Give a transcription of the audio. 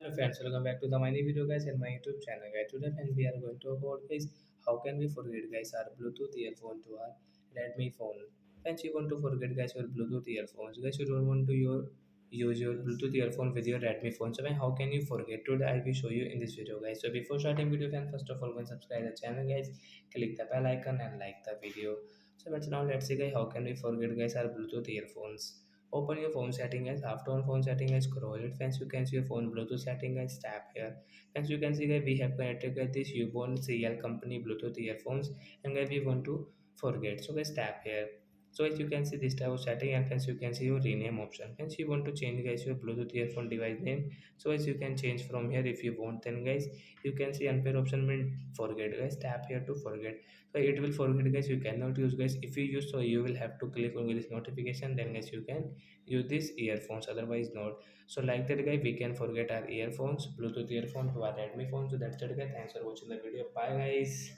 Hello friends, welcome back to the my new video guys and my YouTube channel guys. Today friends we are going to about guys how can we forget guys our Bluetooth earphone to our Redmi phone. Friends, you want to forget guys your Bluetooth earphones. Guys, you don't want to use your Bluetooth earphone with your Redmi phone. So how can you forget? Today I will show you in this video guys. So before starting video friends, first of all go and subscribe the channel guys. Click the bell icon and like the video. So let's see guys how can we forget guys our Bluetooth earphones. Open your phone setting guys. After on phone setting guys, scroll it. Friends, you can see your phone Bluetooth setting guys. Tap here. Friends, you can see guys we have connected guys this Ubon CL company Bluetooth earphones, and guys we want to forget. So guys tap here. So as you can see this type of setting, and friends you can see your rename option. Friends, you want to change guys your Bluetooth earphone device name. So as you can change from here if you want. Then guys you can see unpair option mean forget guys. Tap here to forget. So it will forget guys, you cannot use guys. If you use, so you will have to click on this notification, then guys you can use this earphones, otherwise not. So like that guys we can forget our earphones, Bluetooth earphone to our Redmi phone. So that's it guys, thanks for watching the video, bye guys.